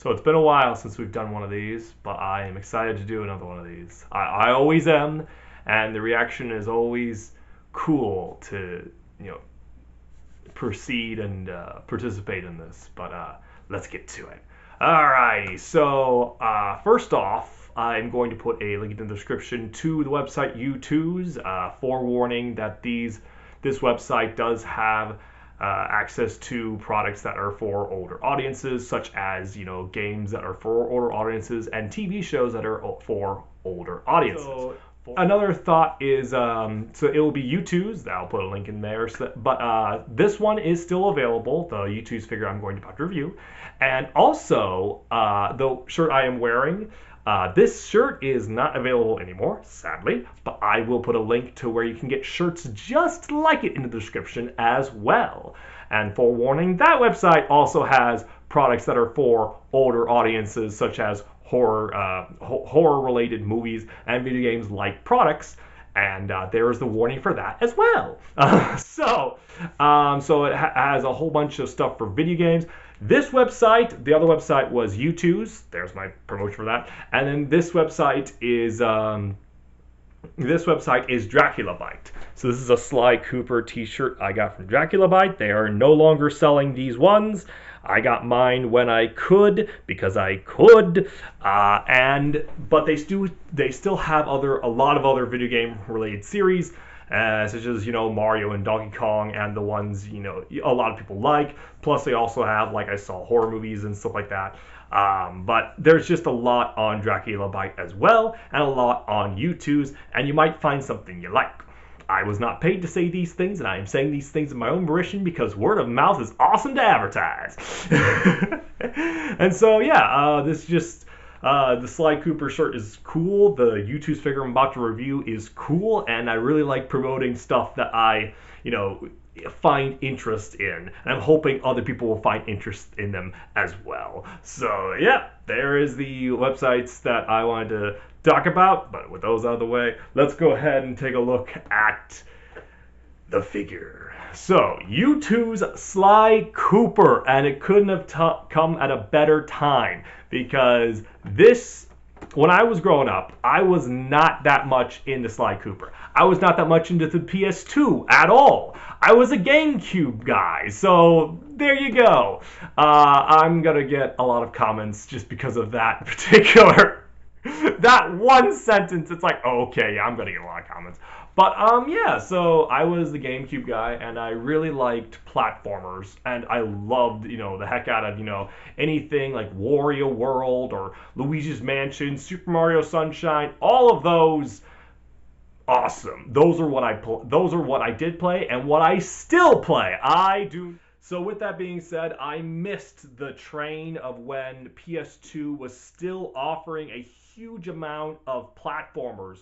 So it's been a while since we've done one of these, but I am excited to do another one of these. I always am, and the reaction is always cool to you know proceed and participate in this. But let's get to it. Alrighty. So first off, I'm going to put a link in the description to the website YouTooz. Forewarning that this website does have access to products that are for older audiences, such as games that are for older audiences and TV shows that are for older audiences. So, another thought is so it will be YouTooz. I'll put a link in there. But this one is still available, the YouTooz figure I'm going to review, and also the shirt I am wearing. This shirt is not available anymore, sadly, but I will put a link to where you can get shirts just like it in the description as well. And forewarning, that website also has products that are for older audiences, such as horror-related movies and video games like products. And there is the warning for that as well. So it has a whole bunch of stuff for video games. This website, the other website was YouTooz. There's my promotion for that. And then this website is Dracula Byte. So this is a Sly Cooper t-shirt I got from Dracula Byte. They are no longer selling these ones. I got mine when I could, because I could, but they still have a lot of other video game related series, such as Mario and Donkey Kong, and the ones a lot of people like. Plus they also have, like I saw, horror movies and stuff like that. But there's just a lot on Dracula Byte as well, and a lot on YouTooz, and you might find something you like. I was not paid to say these things, and I am saying these things in my own volition because word of mouth is awesome to advertise. And so, yeah, this just, the Sly Cooper shirt is cool. The YouTooz figure I'm about to review is cool, and I really like promoting stuff that I, find interest in, and I'm hoping other people will find interest in them as well. So yeah, there is the websites that I wanted to talk about, but with those out of the way, let's go ahead and take a look at the figure. So YouTooz Sly Cooper, and it couldn't have come at a better time, because when I was growing up, I was not that much into Sly Cooper. I was not that much into the PS2 at all. I was a GameCube guy, so there you go. I'm gonna get a lot of comments just because of that particular, that one sentence. It's like, okay, yeah, I'm gonna get a lot of comments. But yeah, so I was the GameCube guy, and I really liked platformers, and I loved, the heck out of, anything like Wario World or Luigi's Mansion, Super Mario Sunshine, all of those. Awesome. Those are what I did play, and what I still play. I do. So with that being said, I missed the train of when PS2 was still offering a huge amount of platformers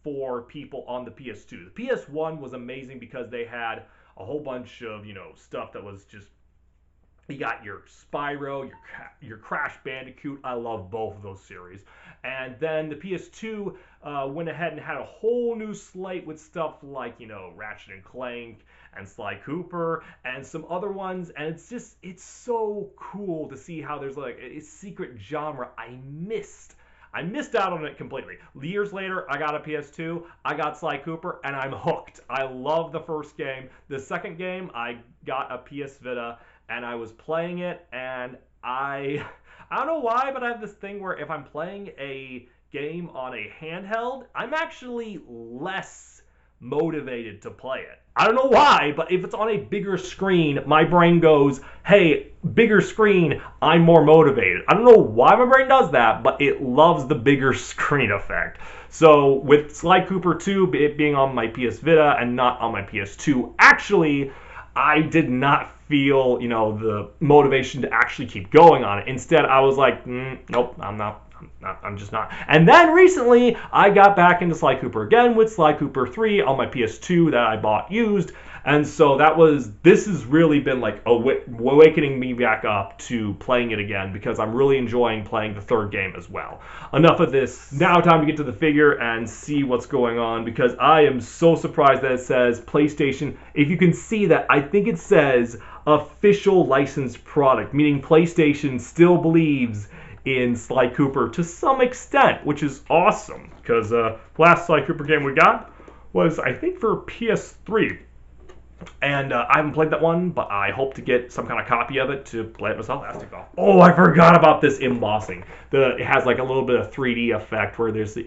for people on the PS2. The PS1 was amazing because they had a whole bunch of, stuff that was just, you got your Spyro, your Crash Bandicoot. I love both of those series. And then the PS2 went ahead and had a whole new slate with stuff like, Ratchet and Clank and Sly Cooper and some other ones. And it's so cool to see how there's like a secret genre I missed out on it completely. Years later, I got a PS2, I got Sly Cooper, and I'm hooked. I love the first game. The second game, I got a PS Vita, and I was playing it, and I don't know why, but I have this thing where if I'm playing a game on a handheld, I'm actually less motivated to play it. I don't know why, but if it's on a bigger screen, my brain goes, hey, bigger screen, I'm more motivated. I don't know why my brain does that, but it loves the bigger screen effect. So with Sly Cooper 2, it being on my PS Vita and not on my PS2, actually, I did not feel, the motivation to actually keep going on it. Instead, I was like, nope, I'm just not. And then recently, I got back into Sly Cooper again with Sly Cooper 3 on my PS2 that I bought used. And so this has really been like awakening me back up to playing it again, because I'm really enjoying playing the third game as well. Enough of this. Now time to get to the figure and see what's going on, because I am so surprised that it says PlayStation. If you can see that, I think it says official licensed product, meaning PlayStation still believes in Sly Cooper to some extent, which is awesome, because the last Sly Cooper game we got was, I think, for PS3. And I haven't played that one, but I hope to get some kind of copy of it to play it myself. Oh, I forgot about this embossing. It has like a little bit of 3D effect where there's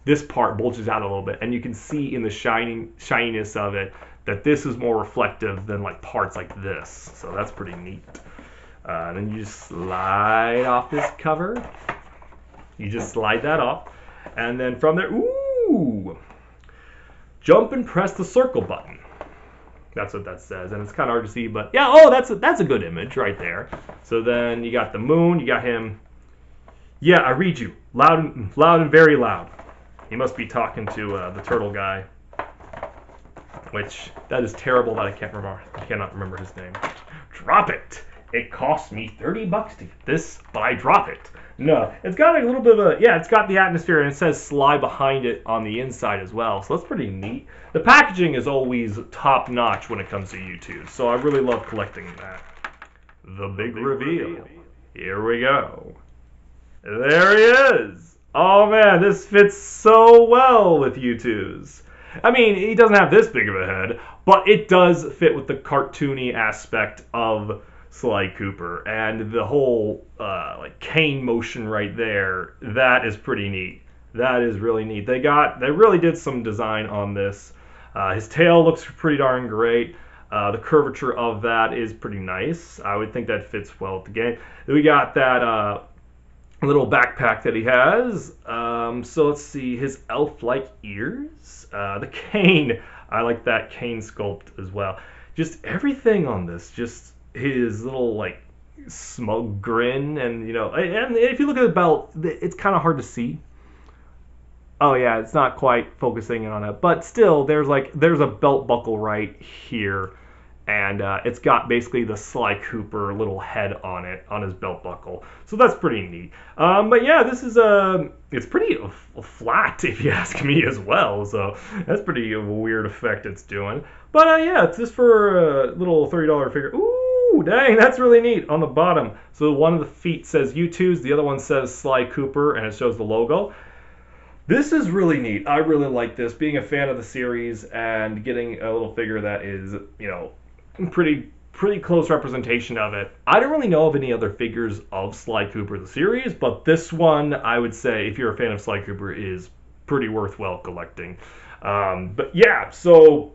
this part bulges out a little bit, and you can see in the shininess of it that this is more reflective than like parts like this. So that's pretty neat. Then you just slide off this cover. You just slide that off, and then from there, ooh, jump and press the circle button. That's what that says, and it's kind of hard to see, but yeah, oh, that's a good image right there. So then you got the moon, you got him. Yeah, I read you, loud and very loud. He must be talking to the turtle guy, which that is terrible that I cannot remember his name. Drop it. It cost me $30 to get this, but I drop it. No, it's got a little bit of it's got the atmosphere, and it says Sly behind it on the inside as well, so that's pretty neat. The packaging is always top notch when it comes to YouTooz, so I really love collecting that. The big reveal. Here we go. There he is. Oh man, this fits so well with YouTooz. I mean, he doesn't have this big of a head, but it does fit with the cartoony aspect of Sly Cooper, and the whole like cane motion right there, that is pretty neat. That is really neat. They really did some design on this. His tail looks pretty darn great. The curvature of that is pretty nice. I would think that fits well with the game. We got that little backpack that he has. So let's see, his elf-like ears. The cane, I like that cane sculpt as well. Just everything on this, just his little like smug grin, and and if you look at the belt, it's kind of hard to see. Oh yeah, it's not quite focusing in on it, but still, there's a belt buckle right here, and it's got basically the Sly Cooper little head on it, on his belt buckle. So that's pretty neat. But yeah, this is it's pretty flat if you ask me as well. So that's pretty weird effect it's doing. But yeah, it's just for a little $30 figure. Ooh, dang, that's really neat on the bottom. So one of the feet says YouTooz, the other one says Sly Cooper, and it shows the logo. This is really neat. I really like this. Being a fan of the series and getting a little figure that is, pretty close representation of it. I don't really know of any other figures of Sly Cooper the series, but this one, I would say, if you're a fan of Sly Cooper, is pretty worthwhile collecting. But yeah, so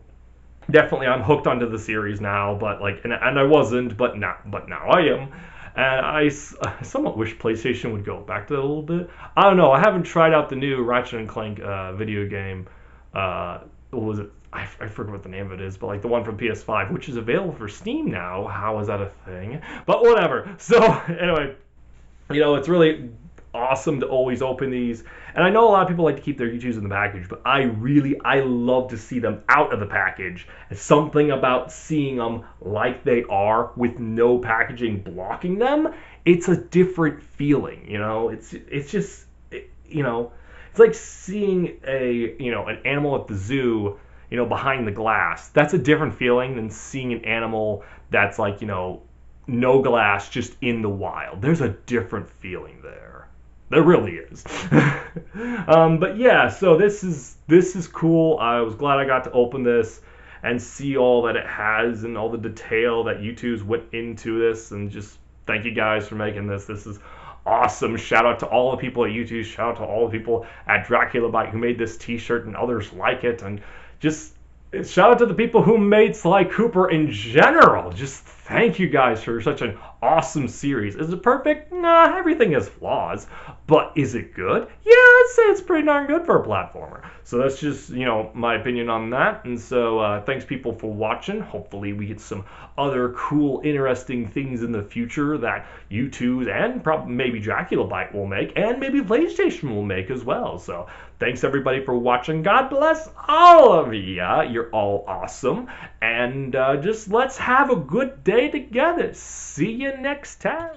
definitely I'm hooked onto the series now, but and I wasn't, but now I am. And I somewhat wish PlayStation would go back to that a little bit. I don't know. I haven't tried out the new Ratchet & Clank video game. What was it? I forget what the name of it is, but like the one from PS5, which is available for Steam now. How is that a thing? But whatever. So anyway, it's really awesome to always open these. And I know a lot of people like to keep their YouTooz in the package, but I love to see them out of the package. It's something about seeing them like they are with no packaging blocking them. It's a different feeling, It's just, it's like seeing an animal at the zoo, behind the glass. That's a different feeling than seeing an animal that's like, no glass, just in the wild. There's a different feeling there. There really is. But yeah, so this is cool. I was glad I got to open this and see all that it has and all the detail that YouTooz went into this, and just thank you guys for making this. This is awesome. Shout out to all the people at YouTooz. Shout out to all the people at Dracula Bite who made this t-shirt and others like it, and just shout out to the people who made Sly Cooper in general. Just thank you guys for such an awesome series. Is it perfect? Nah, everything has flaws. But is it good? Yeah, I'd say it's pretty darn good for a platformer. So that's just, my opinion on that. And so thanks people for watching. Hopefully we get some other cool, interesting things in the future that YouTooz and probably maybe Dracula Bite will make, and maybe PlayStation will make as well. So thanks everybody for watching. God bless all of ya. You're all awesome. And just let's have a good day together. See you next time.